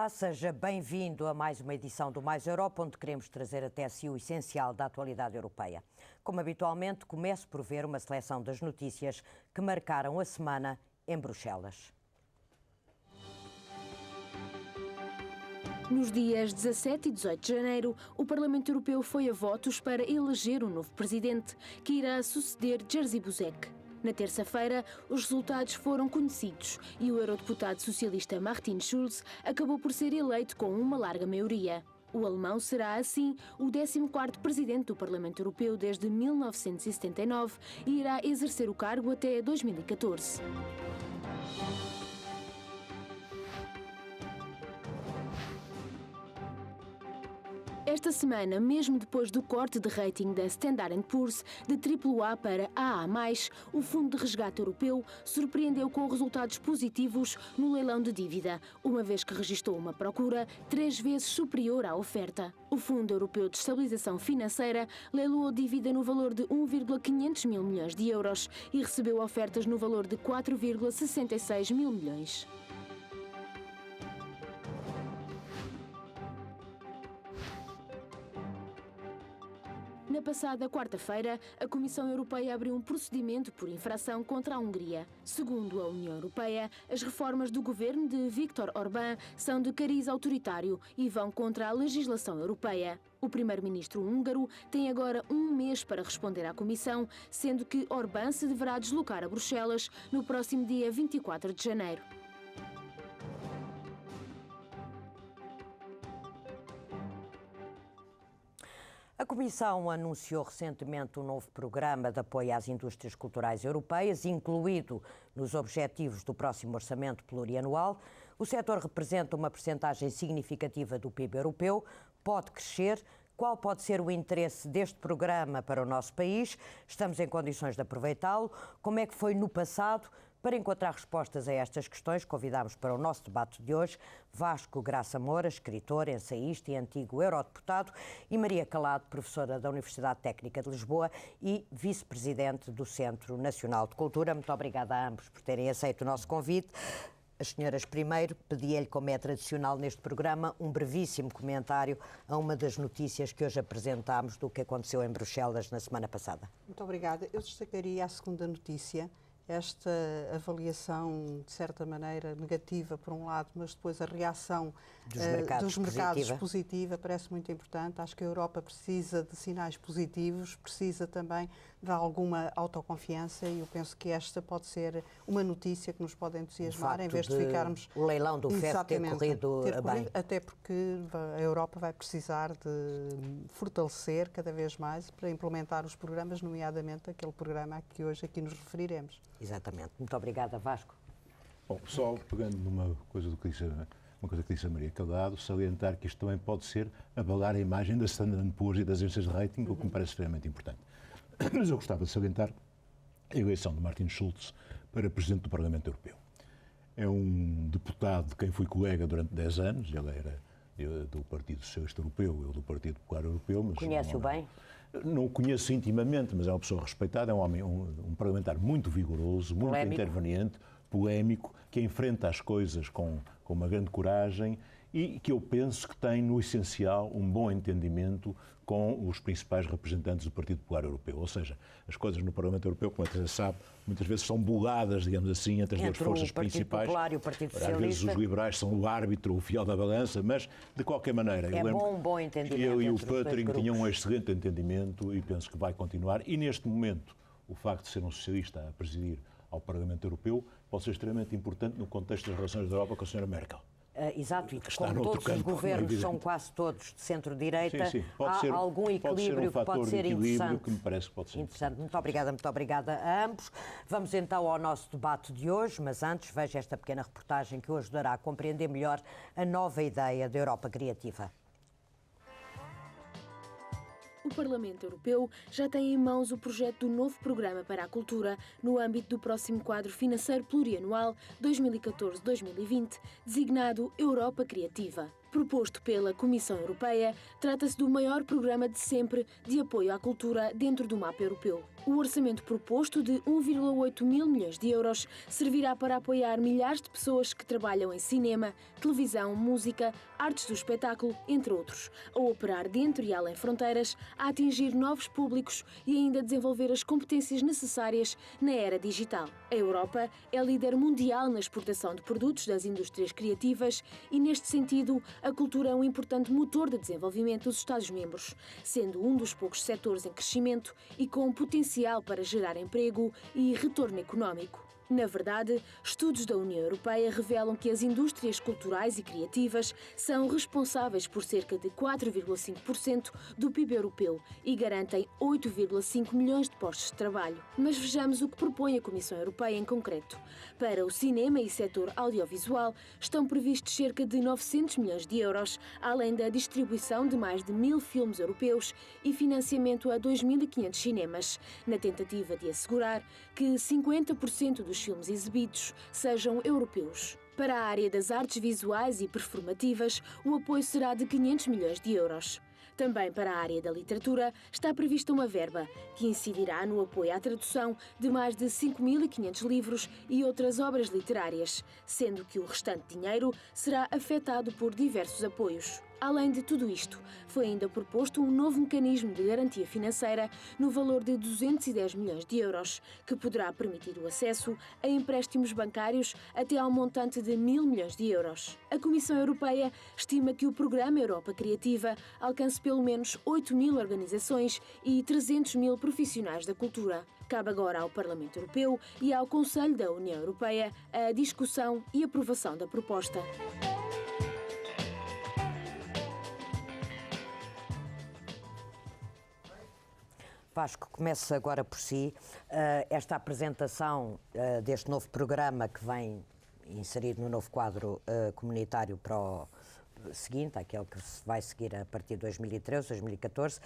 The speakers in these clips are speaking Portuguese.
Olá, seja bem-vindo a mais uma edição do Mais Europa, onde queremos trazer até si o essencial da atualidade europeia. Como habitualmente, começo por ver uma seleção das notícias que marcaram a semana em Bruxelas. Nos dias 17 e 18 de janeiro, o Parlamento Europeu foi a votos para eleger um novo presidente, que irá suceder Jerzy Buzek. Na terça-feira, os resultados foram conhecidos e o eurodeputado socialista Martin Schulz acabou por ser eleito com uma larga maioria. O alemão será, assim, o 14º presidente do Parlamento Europeu desde 1979 e irá exercer o cargo até 2014. Esta semana, mesmo depois do corte de rating da Standard & Poor's de AAA para AA+, o Fundo de Resgate Europeu surpreendeu com resultados positivos no leilão de dívida, uma vez que registrou uma procura 3 vezes superior à oferta. O Fundo Europeu de Estabilização Financeira leiloou dívida no valor de 1,500 mil milhões de euros e recebeu ofertas no valor de 4,66 mil milhões. Na passada quarta-feira, a Comissão Europeia abriu um procedimento por infração contra a Hungria. Segundo a União Europeia, as reformas do governo de Viktor Orbán são de cariz autoritário e vão contra a legislação europeia. O primeiro-ministro húngaro tem agora um mês para responder à Comissão, sendo que Orbán se deverá deslocar a Bruxelas no próximo dia 24 de janeiro. A Comissão anunciou recentemente um novo programa de apoio às indústrias culturais europeias, incluído nos objetivos do próximo orçamento plurianual. O setor representa uma percentagem significativa do PIB europeu, pode crescer. Qual pode ser o interesse deste programa para o nosso país? Estamos em condições de aproveitá-lo? Como é que foi no passado? Para encontrar respostas a estas questões, convidamos para o nosso debate de hoje Vasco Graça Moura, escritor, ensaísta e antigo eurodeputado, e Maria Calado, professora da Universidade Técnica de Lisboa e vice-presidente do Centro Nacional de Cultura. Muito obrigada a ambos por terem aceito o nosso convite. As senhoras, primeiro, pedia-lhe, como é tradicional neste programa, um brevíssimo comentário a uma das notícias que hoje apresentámos do que aconteceu em Bruxelas na semana passada. Muito obrigada. Eu destacaria a segunda notícia, esta avaliação, de certa maneira, negativa, por um lado, mas depois a reação dos mercados positiva, parece muito importante. Acho que a Europa precisa de sinais positivos, precisa também de alguma autoconfiança e eu penso que esta pode ser uma notícia que nos pode entusiasmar, em vez de ficarmos... O leilão do FEF ter corrido bem. Até porque a Europa vai precisar de fortalecer cada vez mais para implementar os programas, nomeadamente aquele programa a que hoje aqui nos referiremos. Exatamente. Muito obrigada, Vasco. Bom, só pegando numa coisa que disse a Maria Calado, salientar que isto também pode ser abalar a imagem da Standard & Poor's e das agências de rating, o que me parece extremamente importante. Mas eu gostava de salientar a eleição de Martin Schulz para Presidente do Parlamento Europeu. É um deputado de quem fui colega durante 10 anos, ele era do Partido Socialista Europeu, eu do Partido Popular Europeu. Mas conhece-o bem? Não o conheço intimamente, mas é uma pessoa respeitada, é um homem, um parlamentar muito vigoroso, muito interveniente, polémico, que enfrenta as coisas com uma grande coragem e que eu penso que tem, no essencial, um bom entendimento com os principais representantes do Partido Popular Europeu. Ou seja, as coisas no Parlamento Europeu, como a Teresa sabe, muitas vezes são buladas, digamos assim, entre as duas forças principais. O Partido Popular e o Partido Socialista. Às vezes os liberais são o árbitro, o fiel da balança, mas, de qualquer maneira... bom entendimento. Eu e o Pöttering tinham um excelente entendimento e penso que vai continuar. E, neste momento, o facto de ser um socialista a presidir ao Parlamento Europeu pode ser extremamente importante no contexto das relações da Europa com a Sra. Merkel. Exato, e como todos os governos são quase todos de centro-direita, há algum equilíbrio que pode ser interessante. Que me parece que pode ser interessante. Muito obrigada a ambos. Vamos então ao nosso debate de hoje, mas antes veja esta pequena reportagem que o ajudará a compreender melhor a nova ideia da Europa Criativa. O Parlamento Europeu já tem em mãos o projeto do novo programa para a cultura no âmbito do próximo quadro financeiro plurianual 2014-2020, designado Europa Criativa. Proposto pela Comissão Europeia, trata-se do maior programa de sempre de apoio à cultura dentro do mapa europeu. O orçamento proposto de 1,8 mil milhões de euros servirá para apoiar milhares de pessoas que trabalham em cinema, televisão, música, artes do espetáculo, entre outros, a operar dentro e além fronteiras, a atingir novos públicos e ainda desenvolver as competências necessárias na era digital. A Europa é líder mundial na exportação de produtos das indústrias criativas e, neste sentido, a cultura é um importante motor de desenvolvimento dos Estados-membros, sendo um dos poucos setores em crescimento e com potencial para gerar emprego e retorno económico. Na verdade, estudos da União Europeia revelam que as indústrias culturais e criativas são responsáveis por cerca de 4,5% do PIB europeu e garantem 8,5 milhões de postos de trabalho. Mas vejamos o que propõe a Comissão Europeia em concreto. Para o cinema e setor audiovisual, estão previstos cerca de 900 milhões de euros, além da distribuição de mais de 1.000 filmes europeus e financiamento a 2.500 cinemas, na tentativa de assegurar que 50% dos filmes exibidos sejam europeus. Para a área das artes visuais e performativas, o apoio será de 500 milhões de euros. Também para a área da literatura está prevista uma verba que incidirá no apoio à tradução de mais de 5.500 livros e outras obras literárias, sendo que o restante dinheiro será afetado por diversos apoios. Além de tudo isto, foi ainda proposto um novo mecanismo de garantia financeira no valor de 210 milhões de euros, que poderá permitir o acesso a empréstimos bancários até ao montante de 1.000 milhões de euros. A Comissão Europeia estima que o Programa Europa Criativa alcance pelo menos 8.000 organizações e 300.000 profissionais da cultura. Cabe agora ao Parlamento Europeu e ao Conselho da União Europeia a discussão e aprovação da proposta. Vasco, começa agora por si. Esta apresentação deste novo programa que vem inserido no novo quadro comunitário para o seguinte, aquele que se vai seguir a partir de 2013, 2014.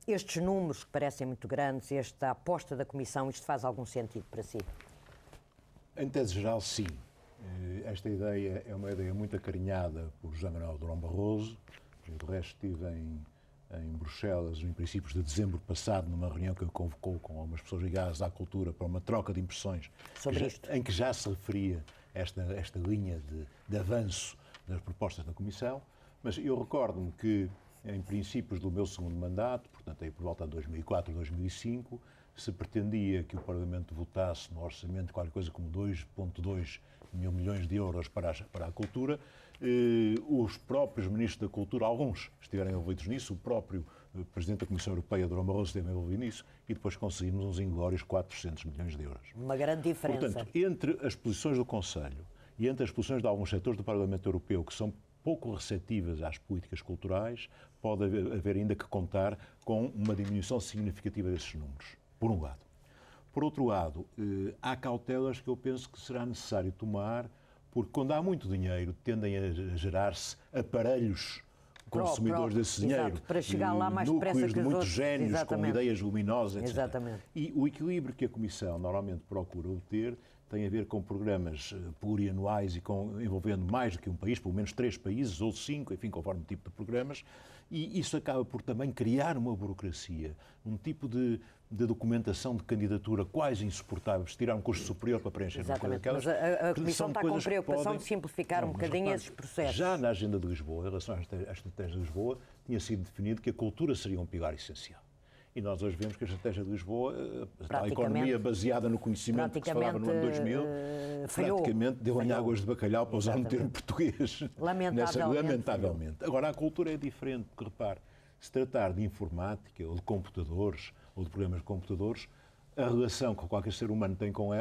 Estes números que parecem muito grandes, esta aposta da Comissão, isto faz algum sentido para si? Em tese geral, sim. Esta ideia é uma ideia muito acarinhada por José Manuel Durão Barroso. De resto, estive em Bruxelas, em princípios de dezembro passado, numa reunião que ele convocou com algumas pessoas ligadas à cultura para uma troca de impressões em que já se referia esta linha de avanço das propostas da Comissão. Mas eu recordo-me que, em princípios do meu segundo mandato, portanto, aí por volta de 2004, 2005, se pretendia que o Parlamento votasse no orçamento qualquer coisa como 2,2 mil milhões de euros para a cultura. Os próprios ministros da Cultura, alguns estiveram envolvidos nisso, o próprio Presidente da Comissão Europeia, Durão Barroso, esteve envolvido nisso, e depois conseguimos uns inglórios 400 milhões de euros. Uma grande diferença. Portanto, entre as posições do Conselho e entre as posições de alguns setores do Parlamento Europeu que são pouco receptivas às políticas culturais, pode haver ainda que contar com uma diminuição significativa desses números, por um lado. Por outro lado, há cautelas que eu penso que será necessário tomar, porque quando há muito dinheiro tendem a gerar-se aparelhos consumidores desse dinheiro. Exato, para chegar lá mais depressa que os núcleos de muitos outros. génios, Exatamente. com ideias luminosas, etc. Exatamente. E o equilíbrio que a Comissão normalmente procura obter tem a ver com programas plurianuais e envolvendo mais do que um país, pelo menos 3 países ou 5, enfim, conforme o tipo de programas, e isso acaba por também criar uma burocracia, um tipo de documentação de candidatura quase insuportável, se tirar um curso superior para preencher uma coisa daquelas. Mas a Comissão está com preocupação de simplificar um bocadinho esses processos. Já na agenda de Lisboa, em relação à estratégia de Lisboa, tinha sido definido que a cultura seria um pilar essencial. E nós hoje vemos que a estratégia de Lisboa, a economia baseada no conhecimento que se falava no ano 2000, praticamente deu em águas de bacalhau, para usar um termo português. Lamentavelmente. Agora, a cultura é diferente, porque repare, se tratar de informática ou de computadores ou de programas de computadores, a relação que qualquer ser humano tem com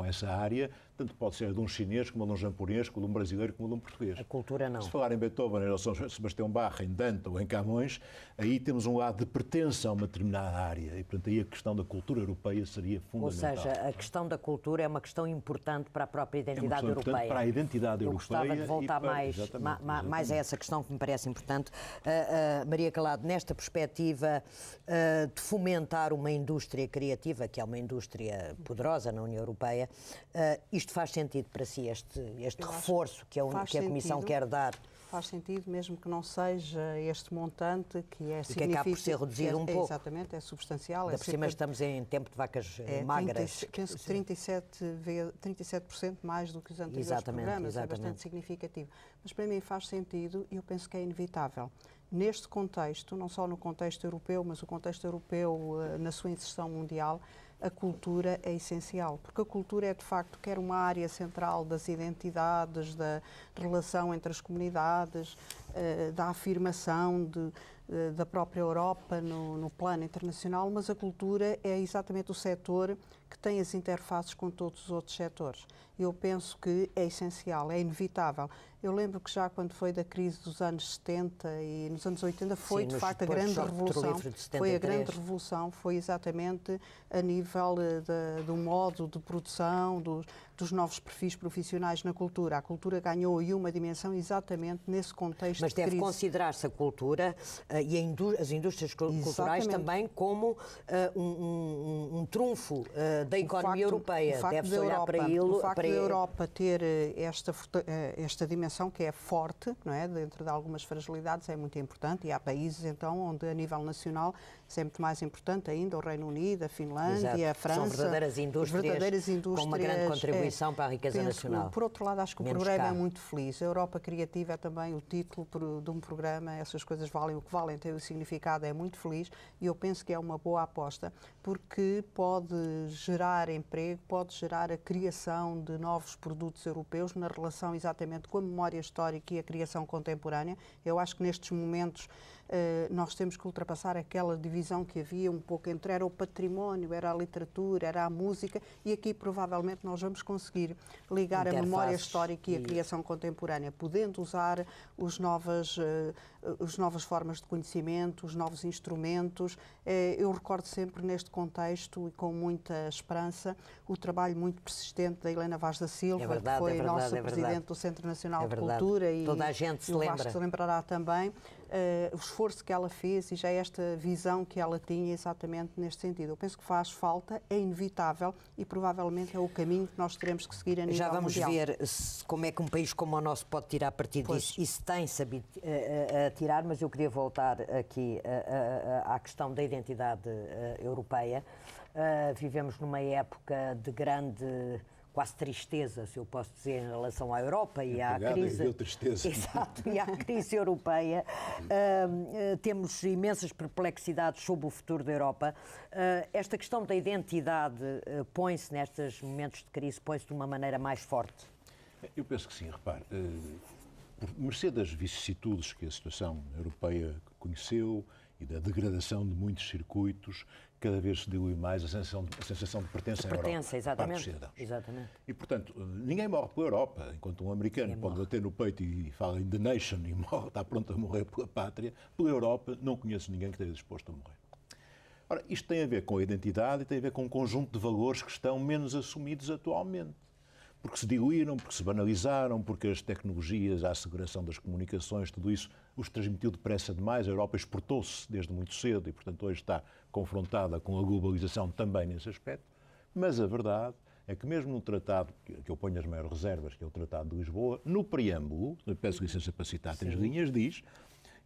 essa área, tanto pode ser de um chinês, como de um japonês, como de um brasileiro, como de um português. A cultura não. Se falar em Beethoven, em São Sebastião Bach, em Dante ou em Camões, aí temos um lado de pertença a uma determinada área. E, portanto, aí a questão da cultura europeia seria fundamental. Ou seja, a questão da cultura é uma questão importante para a própria identidade europeia. Para a identidade europeia. Eu gostava de voltar mais a essa questão que me parece importante. Maria Calado, nesta perspectiva de fomentar uma indústria criativa, que é uma indústria poderosa na União Europeia, isto faz sentido para si, este reforço que a Comissão quer dar? faz sentido, mesmo que não seja este montante, que é significativo. Que acaba por ser reduzido um pouco. Exatamente, é substancial. Por cima estamos em tempo de vacas magras. Penso que 37% mais do que os anteriores programas, é bastante significativo. Mas para mim faz sentido e eu penso que é inevitável. Neste contexto, não só no contexto europeu, mas o contexto europeu na sua inserção mundial, a cultura é essencial, porque a cultura é, de facto, quer uma área central das identidades, da relação entre as comunidades, da afirmação da própria Europa no plano internacional, mas a cultura é exatamente o setor que tem as interfaces com todos os outros setores. Eu penso que é essencial, é inevitável. Eu lembro que já quando foi da crise dos anos 70 e nos anos 80 foi, sim, de facto, a grande revolução. Foi a grande revolução, foi exatamente a nível do modo de produção, dos novos perfis profissionais na cultura. A cultura ganhou aí uma dimensão exatamente nesse contexto. Mas deve considerar-se a cultura e as indústrias culturais também como um trunfo da economia europeia. Deve-se olhar para ele. O facto da Europa ter esta dimensão que é forte, não é? Dentro de algumas fragilidades, é muito importante, e há países, então, onde a nível nacional isso é muito mais importante ainda, o Reino Unido, a Finlândia, exato, a França. São verdadeiras indústrias com uma grande contribuição para a riqueza nacional. Por outro lado, acho que o programa é muito feliz. A Europa Criativa é também o título de um programa, essas coisas valem o que valem, tem o significado, é muito feliz, e eu penso que é uma boa aposta, porque pode gerar emprego, pode gerar a criação de novos produtos europeus na relação exatamente com a memória histórica e a criação contemporânea. Eu acho que nestes momentos nós temos que ultrapassar aquela divisão que havia um pouco entre era o património, era a literatura, era a música, e aqui provavelmente nós vamos conseguir ligar a memória histórica e a criação contemporânea, podendo usar as novas formas de conhecimento, os novos instrumentos. Eu recordo sempre neste contexto e com muita esperança o trabalho muito persistente da Helena Vaz da Silva, que foi nossa Presidente do Centro Nacional de Cultura, e toda a gente se lembra. O Vasco se lembrará também. O esforço que ela fez e já esta visão que ela tinha exatamente neste sentido. Eu penso que faz falta, é inevitável e provavelmente é o caminho que nós teremos que seguir a nível mundial. Já vamos ver como é que um país como o nosso pode tirar partido disso, e se tem sabido tirar, mas eu queria voltar aqui à questão da identidade europeia. Vivemos numa época de grande quase tristeza, se eu posso dizer, em relação à Europa e à crise. Tristeza. Exato, e à crise europeia. Temos imensas perplexidades sobre o futuro da Europa. Esta questão da identidade põe-se nestes momentos de crise, põe-se de uma maneira mais forte? Eu penso que sim, repare. Por mercê das vicissitudes que a situação europeia conheceu e da degradação de muitos circuitos, cada vez se dilui mais a sensação de pertença à Europa. Exatamente. E, portanto, ninguém morre pela Europa. Enquanto um americano pode bater no peito e fala in the nation e está pronto a morrer pela pátria, pela Europa não conheço ninguém que esteja disposto a morrer. Ora, isto tem a ver com a identidade e tem a ver com um conjunto de valores que estão menos assumidos atualmente. Porque se diluíram, porque se banalizaram, porque as tecnologias, a asseguração das comunicações, tudo isso os transmitiu depressa demais. A Europa exportou-se desde muito cedo e, portanto, hoje está confrontada com a globalização também nesse aspecto. Mas a verdade é que mesmo no tratado, que eu ponho as maiores reservas, que é o Tratado de Lisboa, no preâmbulo, peço licença para citar 3 linhas, diz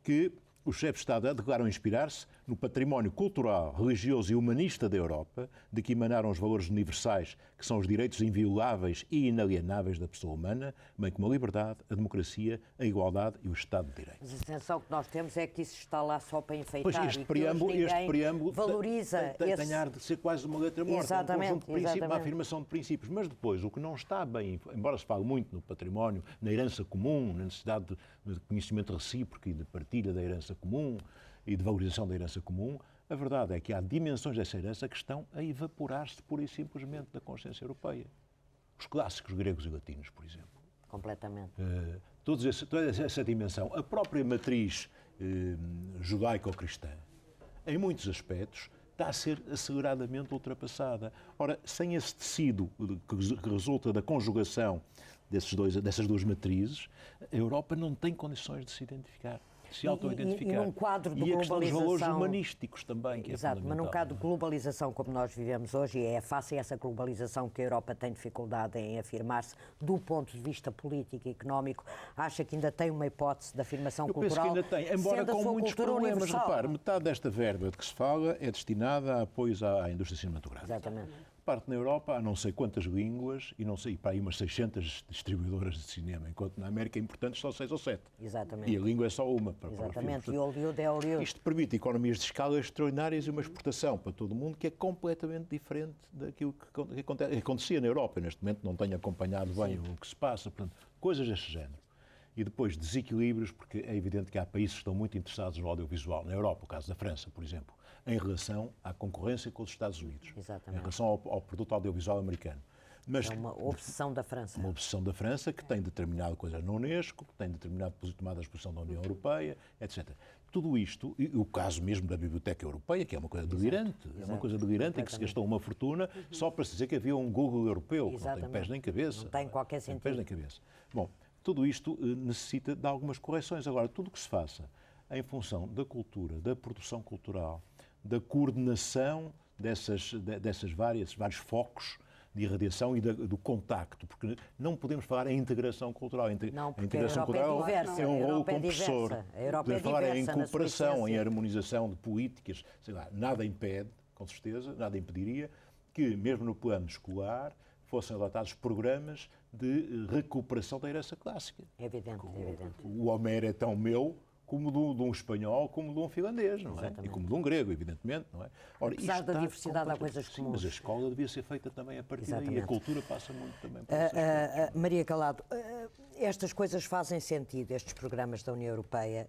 que os chefes de Estado declaram inspirar-se no património cultural, religioso e humanista da Europa, de que emanaram os valores universais, que são os direitos invioláveis e inalienáveis da pessoa humana, bem como a liberdade, a democracia, a igualdade e o Estado de Direito. Mas a sensação que nós temos é que isso está lá só para enfeitar. Pois este preâmbulo valoriza tem ar de ser quase uma letra morta, um conjunto de princípios, uma afirmação de princípios. Mas depois, o que não está bem, embora se fale muito no património, na herança comum, na necessidade de conhecimento recíproco e de partilha da herança comum e de valorização da herança comum, a verdade é que há dimensões dessa herança que estão a evaporar-se pura e simplesmente da consciência europeia. Os clássicos gregos e latinos, por exemplo. Completamente. Toda essa dimensão, a própria matriz judaico-cristã, em muitos aspectos, está a ser aceleradamente ultrapassada. Ora, sem esse tecido que resulta da conjugação dessas duas matrizes, a Europa não tem condições de se identificar. se auto-identificar. E num quadro de globalização... E a questão dos valores humanísticos também, que Exato, é fundamental. mas num quadro de globalização como nós vivemos hoje, e é face a essa globalização que a Europa tem dificuldade em afirmar-se do ponto de vista político e económico, acha que ainda tem uma hipótese de afirmação cultural? Eu penso que ainda tem, embora com muitos problemas. Universal. Repare, metade desta verba de que se fala é destinada a apoios à indústria cinematográfica. Exatamente. Parte na Europa há não sei quantas línguas e não sei, para aí umas 600 distribuidoras de cinema, enquanto na América é importante só 6 ou 7. Exatamente. E a língua é só uma. Para Exatamente, e Hollywood é Hollywood. Isto permite economias de escala extraordinárias e uma exportação para todo o mundo que é completamente diferente daquilo que acontecia na Europa. Neste momento não tenho acompanhado bem o que se passa, portanto, coisas deste género. E depois desequilíbrios, porque é evidente que há países que estão muito interessados no audiovisual. Na Europa, o caso da França, por exemplo, em relação à concorrência com os Estados Unidos. Exatamente. Em relação ao produto audiovisual americano. Mas, é uma obsessão da França. Uma obsessão da França que tem determinado coisas na Unesco, que tem determinado tomada a exposição da União Europeia, etc. Tudo isto, e o caso mesmo da Biblioteca Europeia, que é uma coisa delirante, é uma coisa delirante em que se gastou uma fortuna só para se dizer que havia um Google europeu, que não tem pés nem cabeça. Não tem qualquer sentido. Pés nem cabeça. Bom, tudo isto necessita de algumas correções. Agora, tudo o que se faça em função da cultura, da produção cultural, da coordenação desses vários focos de irradiação e do contacto, porque não podemos falar em integração cultural. Não, porque a integração cultural é um rolo compressor. A Europa é falar em diversa cooperação, em harmonização de políticas, sei lá, nada impede, com certeza, nada impediria que, mesmo no plano escolar, fossem adotados programas de recuperação da herança clássica. É evidente, é evidente. O Homero é tão meu como de um espanhol, como de um finlandês, não é? Exatamente. E como de um grego, evidentemente, não é? Ora, apesar da diversidade, há coisas comuns. Mas a escola devia ser feita também a partir daí. A cultura passa muito também por Maria Calado, estas coisas fazem sentido, estes programas da União Europeia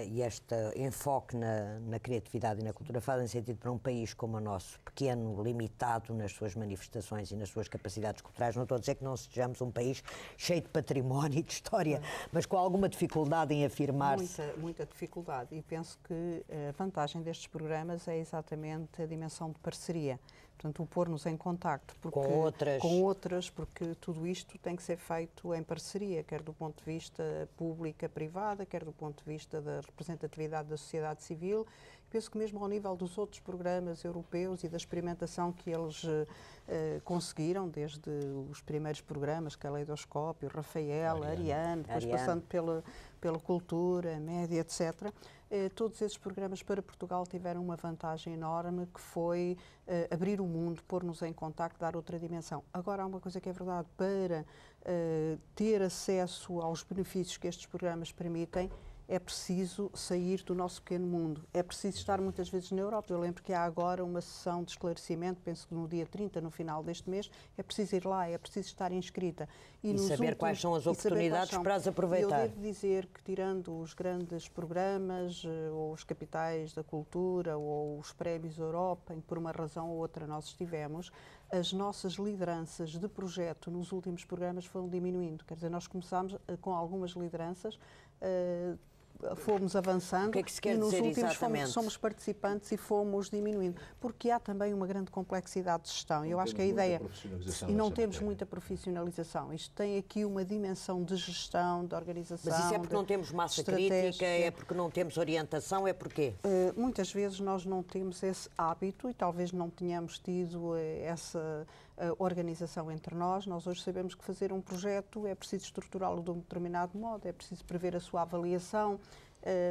e este enfoque na criatividade e na cultura fazem sentido para um país como o nosso, pequeno, limitado nas suas manifestações e nas suas capacidades culturais. Não estou a dizer que não sejamos um país cheio de património e de história, mas com alguma dificuldade em afirmar-se. Muita dificuldade. E penso que a vantagem destes programas é exatamente a dimensão de parceria. Portanto, o pôr-nos em contacto com outras, porque tudo isto tem que ser feito em parceria, quer do ponto de vista pública-privada, quer do ponto de vista da representatividade da sociedade civil. Penso que mesmo ao nível dos outros programas europeus e da experimentação que eles conseguiram, desde os primeiros programas, Caleidoscópio, Rafael, Ariane, depois passando pela cultura, média, etc., todos esses programas para Portugal tiveram uma vantagem enorme, que foi abrir o mundo, pôr-nos em contacto, dar outra dimensão. Agora, há uma coisa que é verdade, para ter acesso aos benefícios que estes programas permitem, é preciso sair do nosso pequeno mundo. É preciso estar muitas vezes na Europa. Eu lembro que há agora uma sessão de esclarecimento, penso que no dia 30, no final deste mês, é preciso ir lá, é preciso estar inscrita. E saber quais são as oportunidades para as aproveitar. Eu devo dizer que, tirando os grandes programas, ou os capitais da cultura, ou os prémios Europa, em que por uma razão ou outra nós estivemos, as nossas lideranças de projeto nos últimos programas foram diminuindo. Quer dizer, nós começámos com algumas lideranças, fomos avançando. O que é que se quer e nos dizer últimos somos participantes e fomos diminuindo, porque há também uma grande complexidade de gestão. Eu acho que a ideia... E não temos muita profissionalização. Isto tem aqui uma dimensão de gestão, de organização. Mas isso é porque não temos massa crítica, é porque não temos orientação, é porquê? Muitas vezes nós não temos esse hábito e talvez não tenhamos tido essa organização entre nós. Nós hoje sabemos que fazer um projeto é preciso estruturá-lo de um determinado modo, é preciso prever a sua avaliação,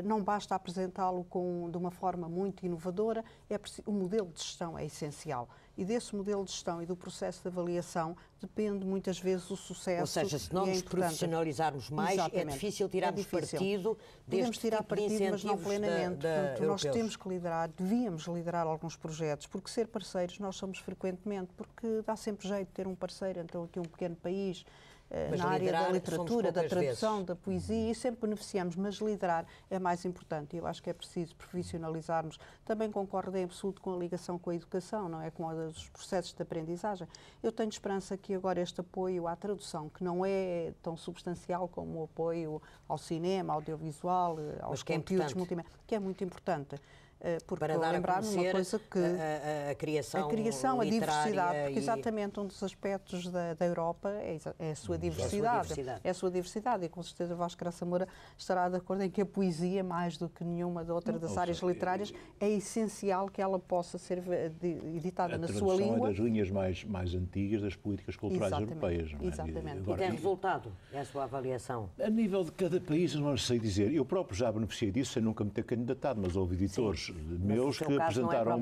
não basta apresentá-lo de uma forma muito inovadora, o modelo de gestão é essencial. E desse modelo de gestão e do processo de avaliação depende muitas vezes o sucesso. Ou seja, se não nos profissionalizarmos mais, é difícil tirarmos partido Podemos tirar partido, mas não plenamente. Portanto, nós temos que devíamos liderar alguns projetos, porque ser parceiros nós somos frequentemente, porque dá sempre jeito de ter um parceiro, então aqui um pequeno país, na área da literatura, da tradução, da poesia, e sempre beneficiamos, mas liderar é mais importante. Eu acho que é preciso profissionalizarmos. Também concordo em absoluto com a ligação com a educação, não é? Com os processos de aprendizagem. Eu tenho esperança que agora este apoio à tradução, que não é tão substancial como o apoio ao cinema, ao audiovisual, aos conteúdos multimédia, que é muito importante. porque para dar lembrar-me uma coisa que a criação, a diversidade, porque e... exatamente um dos aspectos da Europa é a sua diversidade. É a sua diversidade, e com certeza Vasco Graça Moura estará de acordo em que a poesia, mais do que nenhuma das áreas literárias, é essencial que ela possa ser editada na sua língua. É das linhas mais antigas das políticas culturais europeias. Não é? Exatamente. Agora, e tem resultado? É a sua avaliação? A nível de cada país, não sei dizer. Eu próprio já beneficiei disso sem nunca me ter candidatado, mas houve editores meus que apresentaram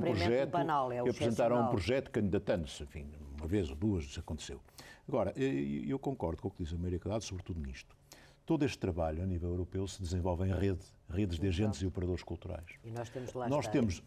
um projeto candidatando-se, enfim, uma vez ou duas, isso aconteceu. Agora, eu concordo com o que diz a Maria Calado, sobretudo nisto. Todo este trabalho a nível europeu se desenvolve em redes de agentes e operadores culturais. E nós temos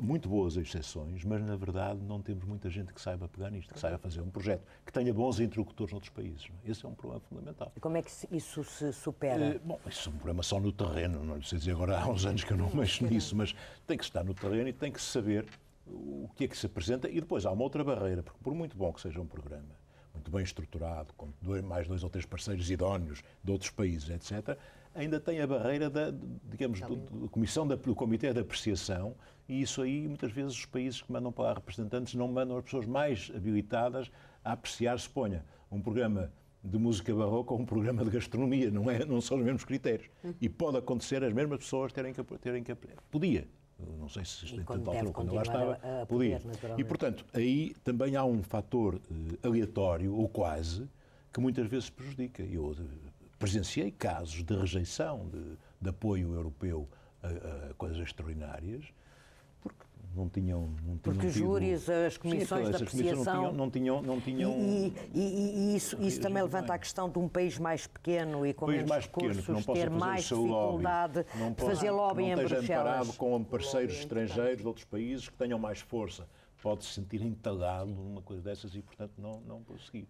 muito boas exceções, mas na verdade não temos muita gente que saiba pegar nisto, que saiba fazer um projeto, que tenha bons interlocutores noutros países. Não é? Esse é um problema fundamental. E como é que isso se supera? Bom, isso é um problema só no terreno, não sei dizer agora há uns anos que eu não mexo nisso, mas tem que estar no terreno e tem que saber o que é que se apresenta. E depois há uma outra barreira, porque por muito bom que seja um programa, muito bem estruturado, com mais 2 ou 3 parceiros idóneos de outros países, etc., ainda tem a barreira do Comitê de Apreciação, e isso aí, muitas vezes, os países que mandam para lá representantes não mandam as pessoas mais habilitadas a apreciar, se ponha, um programa de música barroca ou um programa de gastronomia, não são os mesmos critérios. E pode acontecer as mesmas pessoas terem que podia. Não sei se isto tanto altura quando eu lá estava, podia. E, portanto, aí também há um fator aleatório, ou quase, que muitas vezes prejudica. Eu presenciei casos de rejeição de apoio europeu a coisas extraordinárias, porque não tinham porque os júris, as comissões de apreciação... Não tinham... E isso também levanta a questão de um país mais pequeno e com menos recursos ter mais dificuldade de fazer lobby em Bruxelas. Não esteja amparado com parceiros estrangeiros de outros países que tenham mais força. Pode se sentir entalado numa coisa dessas e, portanto, não prosseguir.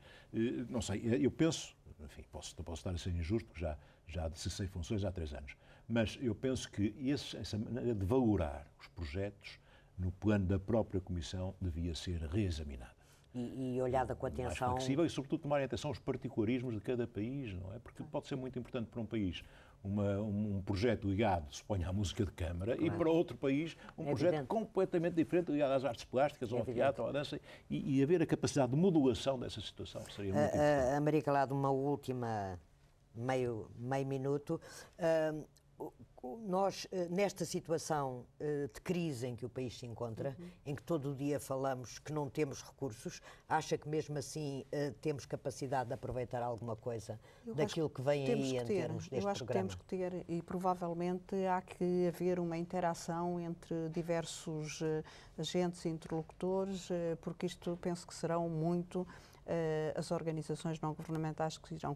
Não sei, eu penso, enfim, posso estar a ser injusto, porque já cessei funções há 3 anos, mas eu penso que essa maneira de valorar os projetos no plano da própria Comissão devia ser reexaminada. E olhada com atenção... Mais flexível e, sobretudo, tomar em atenção os particularismos de cada país, não é? Porque pode ser muito importante para um país um projeto ligado, suponho, à música de câmara, claro. E para outro país um projeto completamente diferente, ligado às artes plásticas, ao teatro, à dança, e haver a capacidade de modulação dessa situação seria muito importante. A Maria Calado, uma última meio minuto. Nós, nesta situação de crise em que o país se encontra, em que todo o dia falamos que não temos recursos, acha que mesmo assim temos capacidade de aproveitar alguma coisa daquilo que vem aí em termos deste programa? Eu acho que temos que ter, e provavelmente há que haver uma interação entre diversos agentes e interlocutores, porque isto penso que serão muito... as organizações não governamentais que se irão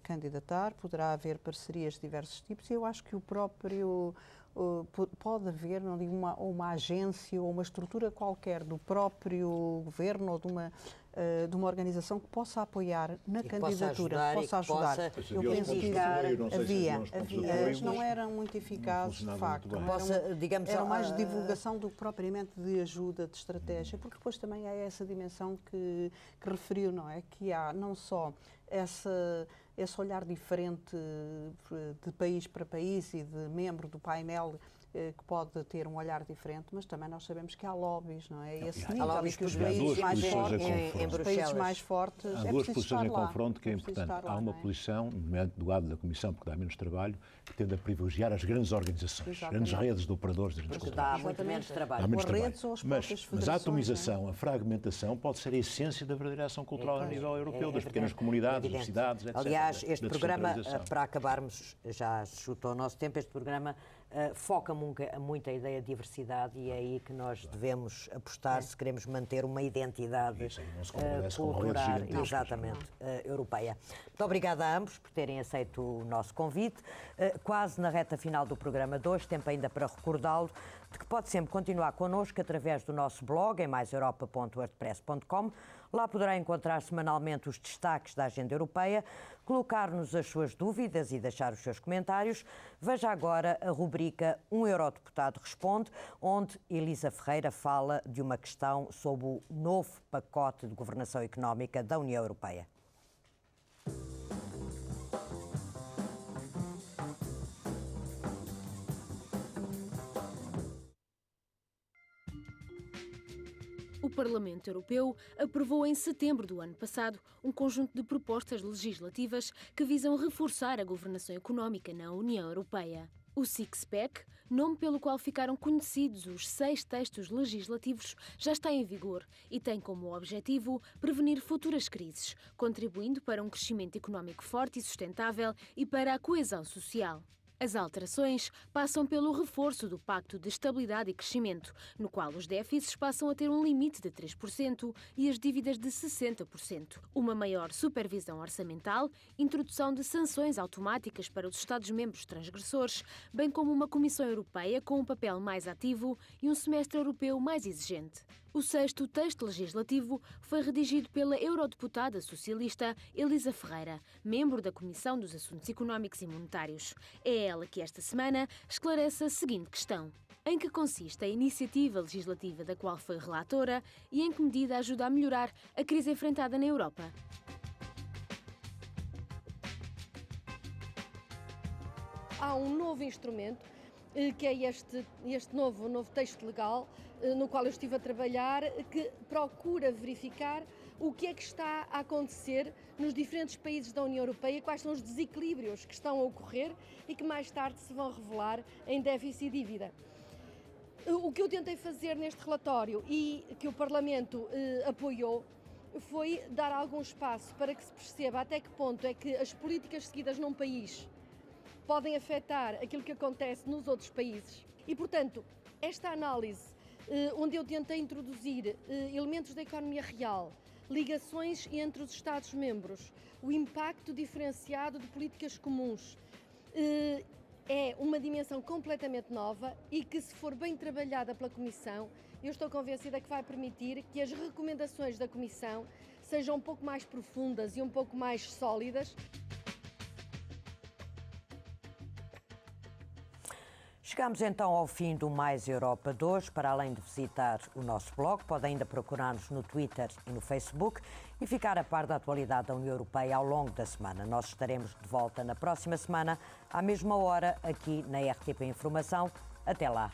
candidatar, poderá haver parcerias de diversos tipos, e eu acho que o próprio pode haver, não digo uma agência ou uma estrutura qualquer do próprio governo ou de uma organização que possa apoiar na candidatura, possa ajudar. Eu penso que havia, mas não eram muito eficazes, de facto. Era mais divulgação do que propriamente de ajuda, de estratégia, porque depois também há essa dimensão que referiu, não é? Que há não só esse olhar diferente de país para país e de membro do painel que pode ter um olhar diferente, mas também nós sabemos que há lobbies, não é? Esse nível em que os países mais fortes há duas posições em confronto que é importante. Há uma posição, do lado da Comissão, porque dá menos trabalho, que tende a privilegiar as grandes organizações, grandes redes de operadores de grandes culturais. Dá muito menos trabalho. Mas a atomização, a fragmentação pode ser a essência da verdadeira ação cultural a nível europeu, das pequenas comunidades, das cidades, etc. Aliás, este programa, para acabarmos, já esgotou o nosso tempo, este programa foca muito a ideia de diversidade e é aí que nós devemos apostar se queremos manter uma identidade cultural, europeia. Muito obrigada a ambos por terem aceito o nosso convite. Quase na reta final do programa de hoje, tempo ainda para recordá-lo de que pode sempre continuar connosco através do nosso blog em maiseuropa.wordpress.com. Lá poderá encontrar semanalmente os destaques da agenda europeia, colocar-nos as suas dúvidas e deixar os seus comentários. Veja agora a rubrica Um Eurodeputado Responde, onde Elisa Ferreira fala de uma questão sobre o novo pacote de governação económica da União Europeia. O Parlamento Europeu aprovou em setembro do ano passado um conjunto de propostas legislativas que visam reforçar a governação económica na União Europeia. O Six-Pack, nome pelo qual ficaram conhecidos os 6 textos legislativos, já está em vigor e tem como objetivo prevenir futuras crises, contribuindo para um crescimento económico forte e sustentável e para a coesão social. As alterações passam pelo reforço do Pacto de Estabilidade e Crescimento, no qual os déficits passam a ter um limite de 3% e as dívidas de 60%, uma maior supervisão orçamental, introdução de sanções automáticas para os Estados-membros transgressores, bem como uma Comissão Europeia com um papel mais ativo e um semestre europeu mais exigente. O 6º texto legislativo foi redigido pela eurodeputada socialista Elisa Ferreira, membro da Comissão dos Assuntos Económicos e Monetários. É ela que esta semana esclarece a seguinte questão: em que consiste a iniciativa legislativa da qual foi relatora e em que medida ajuda a melhorar a crise enfrentada na Europa? Há um novo instrumento, que é este novo texto legal, no qual eu estive a trabalhar, que procura verificar o que é que está a acontecer nos diferentes países da União Europeia, quais são os desequilíbrios que estão a ocorrer e que mais tarde se vão revelar em déficit e dívida. O que eu tentei fazer neste relatório e que o Parlamento apoiou foi dar algum espaço para que se perceba até que ponto é que as políticas seguidas num país podem afetar aquilo que acontece nos outros países. E, portanto, esta análise, onde eu tentei introduzir elementos da economia real, ligações entre os Estados-membros, o impacto diferenciado de políticas comuns, é uma dimensão completamente nova e que, se for bem trabalhada pela Comissão, eu estou convencida que vai permitir que as recomendações da Comissão sejam um pouco mais profundas e um pouco mais sólidas. Chegamos então ao fim do Mais Europa de hoje. Para além de visitar o nosso blog, pode ainda procurar-nos no Twitter e no Facebook e ficar a par da atualidade da União Europeia ao longo da semana. Nós estaremos de volta na próxima semana, à mesma hora, aqui na RTP Informação. Até lá!